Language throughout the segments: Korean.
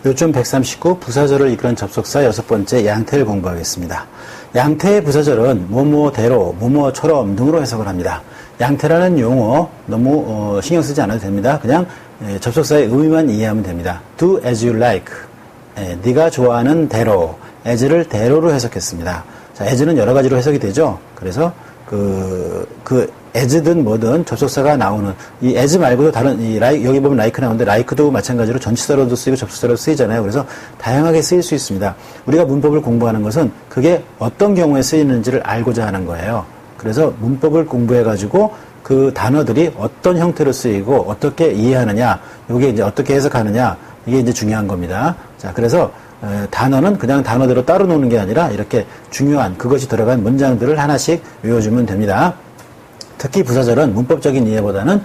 요점 139 부사절을 이끄는 접속사 6번째 양태를 공부하겠습니다. 양태의 부사절은 뭐뭐대로, 뭐뭐처럼 등으로 해석을 합니다. 양태라는 용어 너무 신경 쓰지 않아도 됩니다. 그냥 접속사의 의미만 이해하면 됩니다. Do as you like. 네가 좋아하는 대로. as를 대로로 해석했습니다. 자, as는 여러 가지로 해석이 되죠. 그래서 as든 뭐든 접속사가 나오는 이 as 말고도 다른 여기 보면 like 나오는데 like도 마찬가지로 전치사로도 쓰이고 접속사로도 쓰이잖아요. 그래서 다양하게 쓰일 수 있습니다. 우리가 문법을 공부하는 것은 그게 어떤 경우에 쓰이는지를 알고자 하는 거예요. 그래서 문법을 공부해 가지고 그 단어들이 어떤 형태로 쓰이고 어떻게 이해하느냐, 이게 이제 어떻게 해석하느냐, 이게 이제 중요한 겁니다. 자, 그래서 단어는 그냥 단어대로 따로 놓는 게 아니라 이렇게 중요한 그것이 들어간 문장들을 하나씩 외워주면 됩니다. 특히 부사절은 문법적인 이해보다는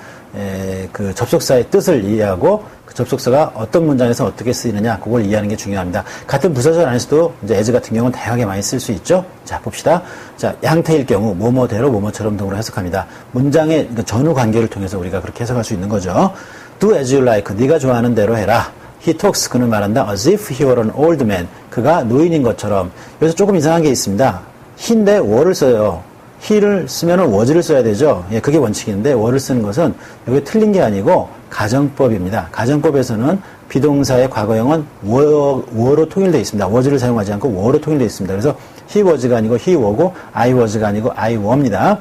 그 접속사의 뜻을 이해하고 그 접속사가 어떤 문장에서 어떻게 쓰이느냐 그걸 이해하는 게 중요합니다. 같은 부사절 안에서도 이제 as 같은 경우는 다양하게 많이 쓸 수 있죠. 자, 봅시다. 자, 양태일 경우 뭐뭐대로 뭐뭐처럼 등으로 해석합니다. 문장의 전후 관계를 통해서 우리가 그렇게 해석할 수 있는 거죠. Do as you like. 네가 좋아하는 대로 해라. He talks. 그는 말한다. As if he were an old man. 그가 노인인 것처럼. 여기서 조금 이상한 게 있습니다. he인데 were를 써요. he를 쓰면은 was를 써야 되죠. 예, 그게 원칙인데 we를 쓰는 것은 여기 틀린 게 아니고 가정법입니다. 가정법에서는 비동사의 과거형은 were로 통일되어 있습니다. was를 사용하지 않고 were로 통일되어 있습니다. 그래서 he was가 아니고 he were고 I was가 아니고 I were입니다.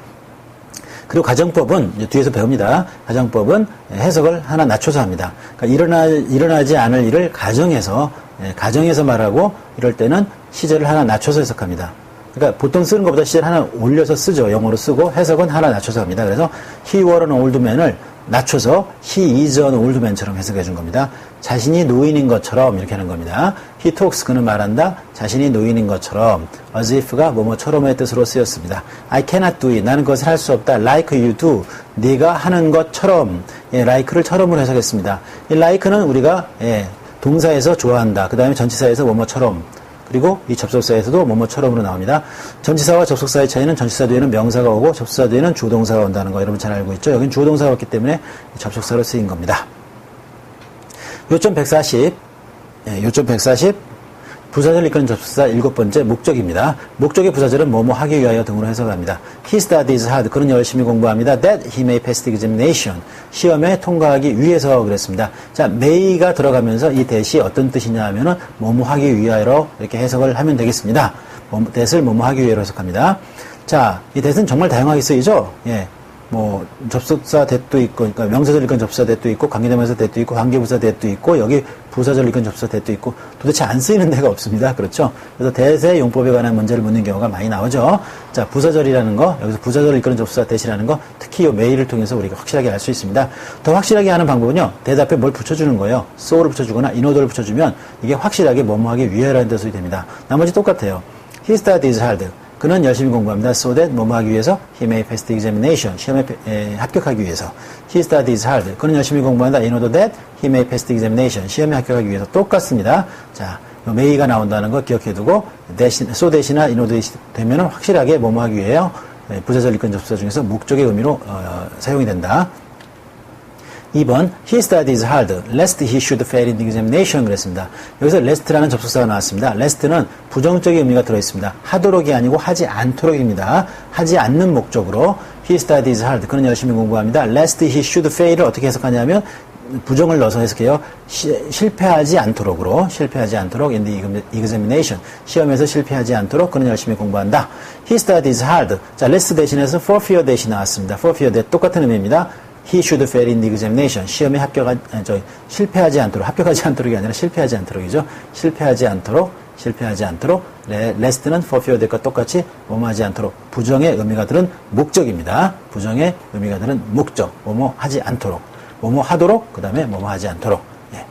그리고 가정법은 이제 뒤에서 배웁니다. 가정법은 해석을 하나 낮춰서 합니다. 그러니까 일어나지 않을 일을 가정해서 말하고 이럴 때는 시제를 하나 낮춰서 해석합니다. 그러니까 보통 쓰는 것보다 시제를 하나 올려서 쓰죠. 영어로 쓰고 해석은 하나 낮춰서 합니다. 그래서 he were an old man을 낮춰서 he is an old man처럼 해석해 준 겁니다. 자신이 노인인 것처럼 이렇게 하는 겁니다. He talks. 그는 말한다. 자신이 노인인 것처럼. as if가 뭐뭐처럼의 뜻으로 쓰였습니다. I cannot do it. 나는 그것을 할 수 없다. like you do. 네가 하는 것처럼. 예, like를 처럼으로 해석했습니다. 이 like는 우리가 동사에서 좋아한다. 그 다음에 전치사에서 뭐뭐처럼. 그리고 이 접속사에서도 뭐뭐처럼으로 나옵니다. 전치사와 접속사의 차이는 전치사 뒤에는 명사가 오고 접속사 뒤에는 주동사가 온다는 거 여러분 잘 알고 있죠? 여긴 주동사가 왔기 때문에 접속사로 쓰인 겁니다. 요점 140, 부사절 이끄는 접속사 7번째 목적입니다. 목적의 부사절은 뭐뭐 하기 위하여 등으로 해석합니다. He studies hard. 그는 열심히 공부합니다. That he may pass the examination. 시험에 통과하기 위해서 그랬습니다. 자, may가 들어가면서 이 that이 어떤 뜻이냐 하면은 뭐뭐 하기 위하여로 이렇게 해석을 하면 되겠습니다. that을 뭐뭐 하기 위하여로 해석합니다. 자, 이 that은 정말 다양하게 쓰이죠? 예. 뭐 접속사 that도 있고, 그러니까 명사절 이끈 접속사 that도 있고, 관계대명사 that도 있고, 관계부사 that도 있고, 여기 부사절 이끈 접속사 that도 있고, 도대체 안 쓰이는 데가 없습니다. 그렇죠? 그래서 that의 용법에 관한 문제를 묻는 경우가 많이 나오죠. 자, 부사절이라는 거, 여기서 부사절 이끄는 접속사 that이라는 거, 특히 이 메일을 통해서 우리가 확실하게 알 수 있습니다. 더 확실하게 하는 방법은요, that 앞에 뭘 붙여주는 거예요. so를 붙여주거나 in order를 붙여주면 이게 확실하게 뭐뭐하기 위해라는 뜻이 됩니다. 나머지 똑같아요. He studies hard. 그는 열심히 공부합니다. So that 뭐뭐 하기 위해서 he may pass the examination. 시험에 합격하기 위해서. He studies hard. 그는 열심히 공부한다. In order that he may pass the examination. 시험에 합격하기 위해서 똑같습니다. 자, may가 나온다는 거 기억해두고 so that이나 in order 되면 확실하게 뭐뭐 하기 위해요. 부사절 이끈 접속사 중에서 목적의 의미로 사용이 된다. 2번, he studies hard, lest he should fail in the examination 그랬습니다. 여기서 lest라는 접속사가 나왔습니다. lest는 부정적인 의미가 들어있습니다. 하도록이 아니고 하지 않도록입니다. 하지 않는 목적으로 he studies hard, 그는 열심히 공부합니다. lest he should fail을 어떻게 해석하냐면 부정을 넣어서 해석해요. 실패하지 않도록 in the examination, 시험에서 실패하지 않도록 그는 열심히 공부한다. he studies hard. 자, lest 대신해서 for fear that이 나왔습니다. for fear that 똑같은 의미입니다. He should fail in the examination. 시험에 실패하지 않도록, 합격하지 않도록이 아니라 실패하지 않도록이죠. 실패하지 않도록. lest는 for fear that과 똑같이 뭐뭐하지 않도록. 부정의 의미가 들은 목적입니다. 부정의 의미가 들은 목적. 뭐뭐 하지 않도록. 뭐뭐 하도록, 그 다음에 뭐뭐 하지 않도록. 예.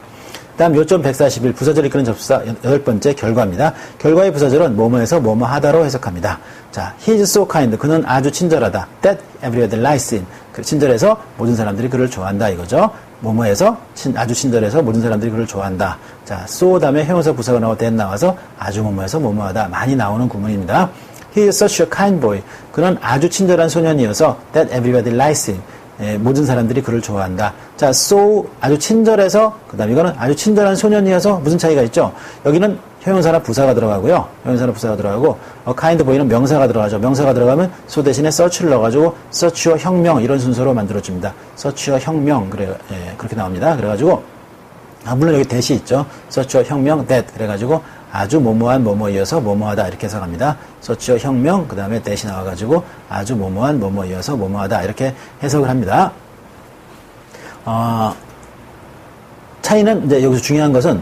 다음 요점 141, 부사절 이끄는 접속사 8번째 결과입니다. 결과의 부사절은 뭐뭐에서 뭐뭐 하다로 해석합니다. 자, he is so kind. 그는 아주 친절하다. That everyone likes him. 친절해서 모든 사람들이 그를 좋아한다 이거죠. 뭐뭐해서 아주 친절해서 모든 사람들이 그를 좋아한다. 자, so 다음에 형용사 부사가 나오고 that 나와서 아주 뭐뭐해서 뭐뭐하다 많이 나오는 구문입니다. He is such a kind boy. 그는 아주 친절한 소년이어서 that everybody likes him. 모든 사람들이 그를 좋아한다. 자, so 아주 친절해서 그다음 이거는 아주 친절한 소년이어서 무슨 차이가 있죠? 여기는 형용사나 부사가 들어가고요. 형용사나 부사가 들어가고 kind boy는 명사가 들어가죠. 명사가 들어가면 so 대신에 search를 넣어가지고 search와 혁명 이런 순서로 만들어줍니다. search와 혁명 그래 그렇게 나옵니다. 그래가지고 물론 여기 that이 있죠. search와 혁명 that 그래가지고 아주 뭐뭐한 뭐뭐이어서 뭐뭐하다 이렇게 해석합니다. search와 혁명 그 다음에 that이 나와가지고 아주 뭐뭐한 뭐뭐이어서 뭐뭐하다 이렇게 해석을 합니다. 차이는 이제 여기서 중요한 것은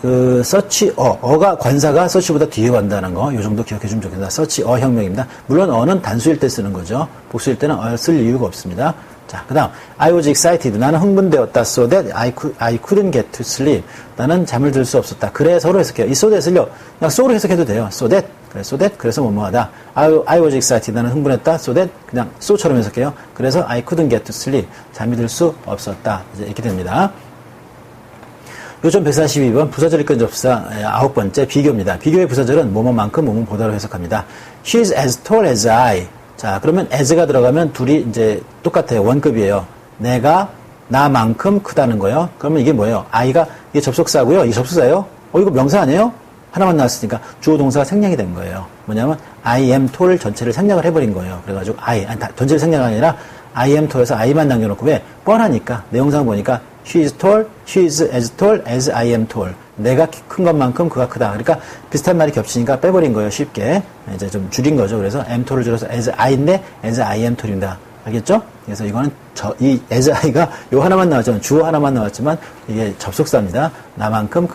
그 search 어가 관사가 search보다 뒤에 간다는 거, 요 정도 기억해 주면 좋겠습니다. search 혁명입니다. 물론 어는 단수일 때 쓰는 거죠. 복수일 때는 쓸 이유가 없습니다. 자, 그 다음 I was excited. 나는 흥분되었다. So that I couldn't get to sleep. 나는 잠을 들 수 없었다. 그래서로 해석해요. 이 so that을요. 그냥 so로 해석해도 돼요. so that. so that. 그래서 뭐뭐하다. I was excited. 나는 흥분했다. so that. 그냥 so처럼 해석해요. 그래서 I couldn't get to sleep. 잠이 들 수 없었다. 이제 이렇게 됩니다. 요점 142번 부사절 입근 접사 9번째 비교입니다. 비교의 부사절은 뭐뭐만큼 뭐뭐보다로 해석합니다. She's as tall as I. 자, 그러면 as가 들어가면 둘이 이제 똑같아요. 원급이에요. 내가 나만큼 크다는 거예요. 그러면 이게 뭐예요? I가 이게 접속사고요. 이게 접속사예요? 이거 명사 아니에요? 하나만 나왔으니까 주어 동사가 생략이 된 거예요. 뭐냐면 I am tall 전체를 생략을 해버린 거예요. 그래가지고 전체를 생략이 아니라 I am tall에서 I만 남겨놓고 왜? 뻔하니까 내용상 보니까 She is tall, she is as tall as I am tall. 내가 큰 것만큼 그가 크다. 그러니까 비슷한 말이 겹치니까 빼버린 거예요. 쉽게. 이제 좀 줄인 거죠. 그래서 am tall을 줄여서 as I인데 as I am tall입니다. 알겠죠? 그래서 이거는 이 as I가 요 하나만 나왔지만 주어 하나만 나왔지만 이게 접속사입니다. 나만큼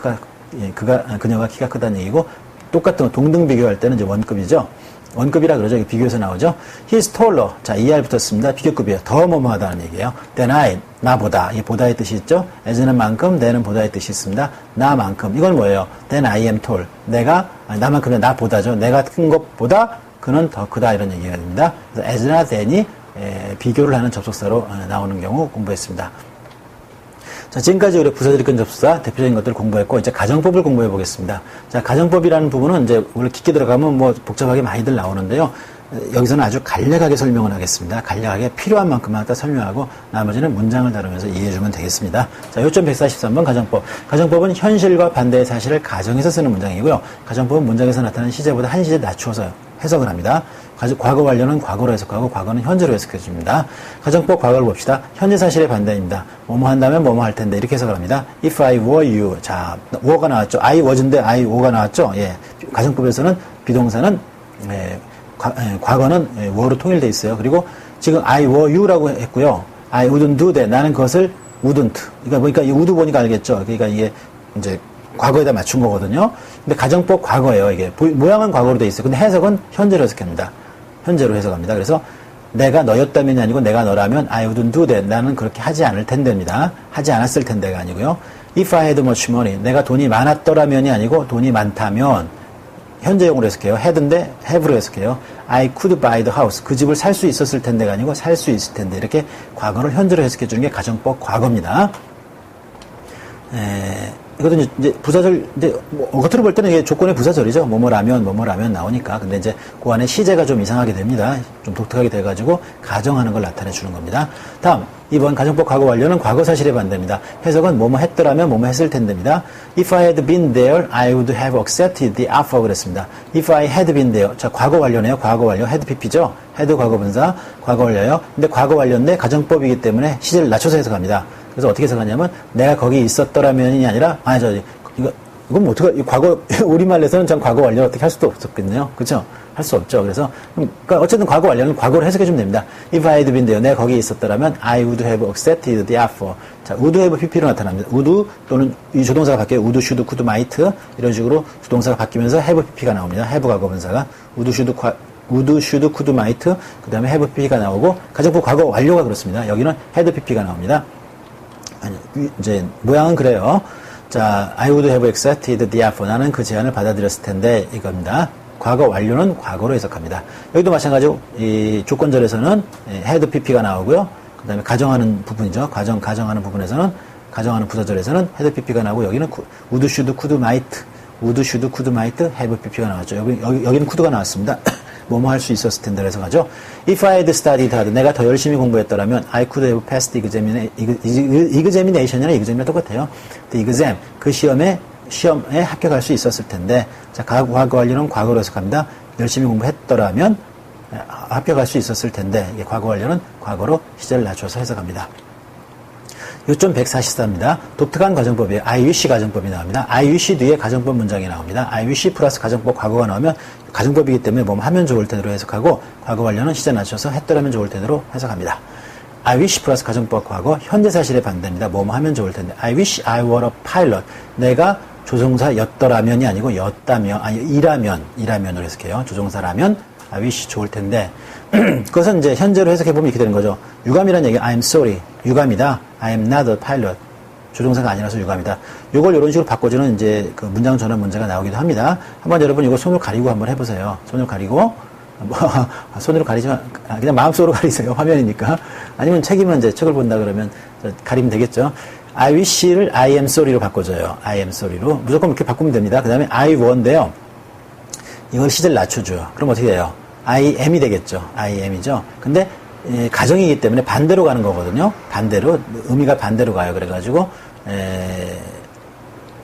그녀가 키가 크다는 얘기고 똑같은 거 동등 비교할 때는 이제 원급이죠. 원급이라 그러죠. 비교에서 나오죠. He's taller. 자, ER 붙었습니다. 비교급이에요. 더 뭐뭐하다는 얘기예요. Than I. 나보다. 이 보다의 뜻이 있죠. as는 만큼, than은 보다의 뜻이 있습니다. 나만큼. 이건 뭐예요? Than I am tall. 나만큼이 나보다죠. 내가 큰 것보다 그는 더 크다. 이런 얘기가 됩니다. 그래서 as나 than이 비교를 하는 접속사로 나오는 경우 공부했습니다. 자, 지금까지 우리 부사절 입근 접수사 대표적인 것들을 공부했고, 이제 가정법을 공부해 보겠습니다. 자, 가정법이라는 부분은 이제 우리 깊게 들어가면 뭐 복잡하게 많이들 나오는데요. 여기서는 아주 간략하게 설명을 하겠습니다. 간략하게 필요한 만큼만 딱 설명하고 나머지는 문장을 다루면서 이해해 주면 되겠습니다. 자, 요점 143번 가정법. 가정법은 현실과 반대의 사실을 가정해서 쓰는 문장이고요. 가정법은 문장에서 나타나는 시제보다 한 시제 낮추어서 해석을 합니다. 과거 완료는 과거로 해석하고 과거는 현재로 해석해 줍니다. 가정법 과거를 봅시다. 현재 사실의 반대입니다. 뭐뭐 한다면 뭐뭐 할 텐데 이렇게 해석을 합니다. If I were you. 자, were가 나왔죠. I was인데 I were가 나왔죠. 예. 가정법에서는 비동사는 과거는 were로 통일되어 있어요. 그리고 지금 I were you라고 했고요. I wouldn't do that. 나는 그것을 wouldn't. 그러니까 이 would 보니까 알겠죠. 그러니까 이게 이제 과거에다 맞춘 거거든요. 근데 가정법 과거예요. 이게 모양은 과거로 돼 있어요. 근데 해석은 현재로 해석합니다. 현재로 해석합니다. 그래서 내가 너였다면이 아니고 내가 너라면 I wouldn't do that. 나는 그렇게 하지 않을 텐데입니다. 하지 않았을 텐데가 아니고요. If I had much money. 내가 돈이 많았더라면이 아니고 돈이 많다면 현재용으로 해석해요. had인데 have로 해석해요. I could buy the house. 그 집을 살 수 있었을 텐데가 아니고 살 수 있을 텐데. 이렇게 과거를 현재로 해석해 주는 게 가정법 과거입니다. 이것도 이제 부사절, 겉으로 볼 때는 이게 조건의 부사절이죠. 뭐뭐라면 나오니까. 근데 이제 그 안에 시제가 좀 이상하게 됩니다. 좀 독특하게 돼가지고 가정하는 걸 나타내 주는 겁니다. 다음, 2번 가정법 과거 완료는 과거 사실의 반대입니다. 해석은 뭐뭐 했더라면 뭐뭐 했을 텐데입니다. If I had been there, I would have accepted the offer 그랬습니다. If I had been there. 자, 과거 완료네요. 과거 완료. had pp죠. had 과거 분사, 과거 완료요. 근데 과거 완료인데 가정법이기 때문에 시제를 낮춰서 해석합니다. 그래서 어떻게 해석하냐면 내가 거기 있었더라면이 아니라 이건 뭐 어떻게 과거 우리말에서는 전 과거 완료 어떻게 할 수도 없었겠네요. 그렇죠? 할 수 없죠. 그러니까 어쨌든 과거 완료는 과거로 해석해 주면 됩니다. If I had been there, 내가 거기 있었더라면 I would have accepted the offer. 자, would have pp로 나타납니다. would 또는 이 조동사가 바뀌어요. would, should, could, might 이런 식으로 조동사가 바뀌면서 have pp가 나옵니다. have 과거 분사가 would, should, could, might 그 다음에 have pp가 나오고 가정법 과거 완료가 그렇습니다. 여기는 had pp가 나옵니다. 이제 모양은 그래요. 자, I would have accepted the offer. 나는 그 제안을 받아들였을 텐데 이겁니다. 과거 완료는 과거로 해석합니다. 여기도 마찬가지로 이 조건절에서는 had pp가 나오고요. 그 다음에 가정하는 부분이죠. 가정하는 부분에서는 가정하는 부사절에서는 had pp가 나오고 여기는 would, should, could, might have pp가 나왔죠. 여기는 could가 나왔습니다. 뭐뭐 할 수 있었을 텐데 그래서 가죠. If I had studied hard, 내가 더 열심히 공부했더라면 I could have passed the examination이랑 exam이랑 똑같아요. The exam, 그 시험에 합격할 수 있었을 텐데. 자, 과거 완료는 과거로 해석합니다. 열심히 공부했더라면 합격할 수 있었을 텐데, 이게 과거 완료는 과거로 시제를 낮춰서 해석합니다. 요점 144입니다. 독특한 가정법이에요. I wish 가정법이 나옵니다. I wish 뒤에 가정법 문장이 나옵니다. I wish 플러스 가정법 과거가 나오면 가정법이기 때문에 뭐 하면 좋을 텐으로 해석하고 과거 완료는 시제 낮춰서 했더라면 좋을 텐으로 해석합니다. I wish 플러스 가정법 과거 현재 사실의 반대입니다. 뭐 하면 좋을 텐데. I wish I were a pilot. 내가 조종사였더라면이 아니고 이라면으로 해석해요. 조종사라면 I wish 좋을 텐데. 그것은 이제 현재로 해석해보면 이렇게 되는 거죠. 유감이라는 얘기, I'm sorry. 유감이다. I am not a pilot. 조종사가 아니라서 유감이다. 이걸 이런 식으로 바꿔주는 이제 그 문장 전환 문제가 나오기도 합니다. 한번 여러분 이거 손으로 가리고 한번 해보세요. 손으로 가리고, 손으로 가리지만, 그냥 마음속으로 가리세요. 화면이니까. 아니면 책이면 이제 책을 본다 그러면 가리면 되겠죠. I wish를 I am sorry로 바꿔줘요. I am sorry로. 무조건 이렇게 바꾸면 됩니다. 그 다음에 I were인데요. 이걸 시제를 낮춰줘요. 그럼 어떻게 돼요? I am이 되겠죠. I am이죠. 근데 가정이기 때문에 반대로 가는 거거든요. 반대로 의미가 반대로 가요. 그래가지고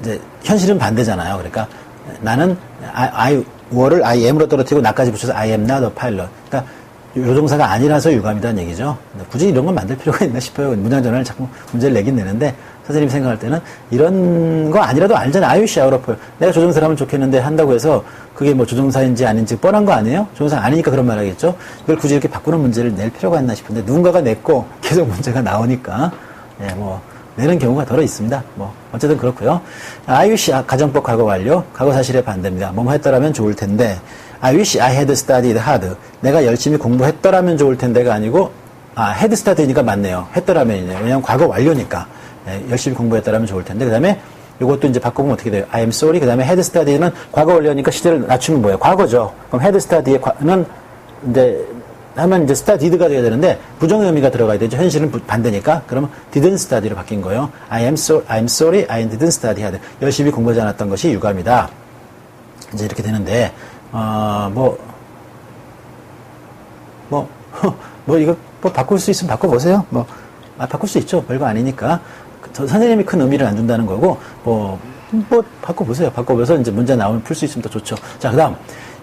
이제 현실은 반대잖아요. 그러니까 나는 I were를 I am으로 떨어뜨리고 나까지 붙여서 I am not a pilot. 그러니까 조종사가 아니라서 유감이라는 얘기죠. 굳이 이런 건 만들 필요가 있나 싶어요. 문장 전환을 자꾸 문제를 내긴 내는데 선생님이 생각할 때는 이런 거 아니라도 알잖아. I wish I were a pilot. 내가 조종사라면 좋겠는데 한다고 해서 그게 뭐 조종사인지 아닌지 뻔한 거 아니에요? 조종사 아니니까 그런 말 하겠죠. 이걸 굳이 이렇게 바꾸는 문제를 낼 필요가 있나 싶은데 누군가가 냈고 계속 문제가 나오니까 내는 경우가 덜어 있습니다. 어쨌든 그렇고요. I wish 가정법 과거 완료. 과거 사실의 반대입니다. 뭐뭐 했더라면 좋을 텐데. I wish I had studied hard. 내가 열심히 공부했더라면 좋을 텐데가 아니고 had studied니까 맞네요. 했더라면이네요. 왜냐하면 과거 완료니까. 열심히 공부했더라면 좋을 텐데. 그 다음에 이것도 이제 바꿔보면 어떻게 돼요? I am sorry. 그 다음에 had studied는 과거 완료니까 시제를 낮추면 뭐예요? 과거죠. 그럼 had studied는 이제 하면 이제 studied가 돼야 되는데 부정의 의미가 들어가야 되죠. 현실은 반대니까. 그러면 didn't study로 바뀐 거예요. I am sorry. I didn't study hard. 열심히 공부하지 않았던 것이 유감이다. 이제 이렇게 되는데 이거 바꿀 수 있으면 바꿔보세요. 바꿀 수 있죠. 별거 아니니까. 선생님이 큰 의미를 안 준다는 거고, 바꿔보세요. 바꿔보면서 이제 문제 나오면 풀 수 있으면 더 좋죠. 자, 그 다음.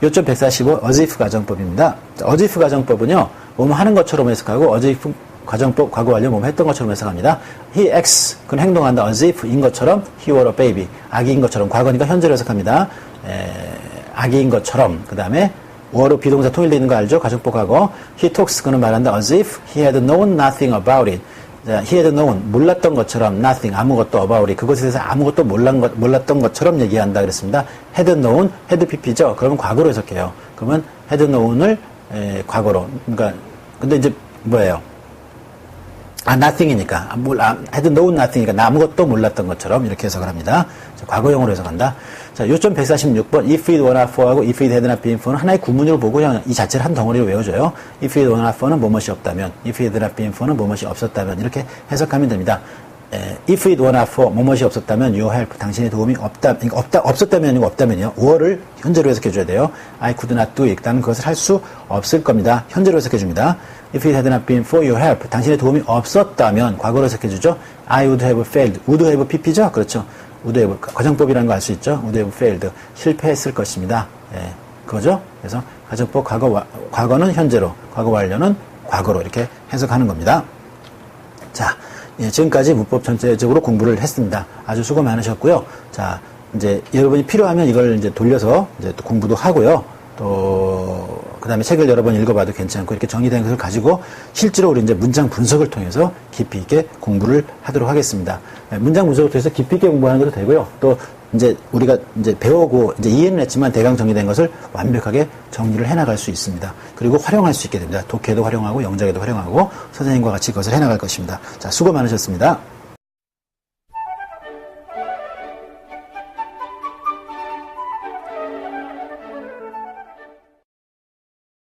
요점 145, as if 가정법입니다. as if 가정법은요, 뭐뭐 하는 것처럼 해석하고, as if 가정법, 과거 완료 뭐뭐 했던 것처럼 해석합니다. He acts, 그는 행동한다. as if 인 것처럼, he were a baby. 아기인 것처럼, 과거니까 현재로 해석합니다. 아기인 것처럼. 그 다음에, were로 비동사 통일되어 있는 거 알죠? 가정법 과거. He talks, 그는 말한다. as if he had known nothing about it. he had known, 몰랐던 것처럼, nothing, 아무것도 about it. 그것에 대해서 아무것도 몰랐던 것처럼 얘기한다 그랬습니다. had known, had pp죠? 그러면 과거로 해석해요. 그러면 had known을 과거로. 그러니까, 근데 이제 뭐예요? nothing이니까. had known nothing이니까 나 아무것도 몰랐던 것처럼 이렇게 해석을 합니다. 자, 과거형으로 해석한다. 자, 요점 146번, if it were not for하고 if it had not been for는 하나의 구문으로 보고 그냥 이 자체를 한 덩어리로 외워줘요. if it were not for는 뭐뭇이 없다면, if it had not been for는 뭐뭇이 없었다면, 이렇게 해석하면 됩니다. if it were not for, 뭐뭇이 없었다면, your help, 당신의 도움이 없었다면 아니고 없다면이요. were를 현재로 해석해줘야 돼요. I could not do it. 나는 그것을 할 수 없을 겁니다. 현재로 해석해줍니다. If it had not been for your help, 당신의 도움이 없었다면, 과거로 해석해주죠. I would have failed. would have pp죠? 그렇죠. would have, 가정법이라는 거 알 수 있죠? would have failed. 실패했을 것입니다. 그거죠? 그래서 가정법 과거는 현재로, 과거 완료는 과거로 이렇게 해석하는 겁니다. 자, 지금까지 문법 전체적으로 공부를 했습니다. 아주 수고 많으셨고요. 자, 이제 여러분이 필요하면 이걸 이제 돌려서 이제 또 공부도 하고요. 또, 그 다음에 책을 여러 번 읽어봐도 괜찮고, 이렇게 정리된 것을 가지고 실제로 우리 이제 문장 분석을 통해서 깊이 있게 공부를 하도록 하겠습니다. 문장 분석을 통해서 깊이 있게 공부하는 것도 되고요. 또, 이제 우리가 이제 배우고 이제 이해는 했지만 대강 정리된 것을 완벽하게 정리를 해나갈 수 있습니다. 그리고 활용할 수 있게 됩니다. 독해도 활용하고 영작에도 활용하고 선생님과 같이 그것을 해나갈 것입니다. 자, 수고 많으셨습니다.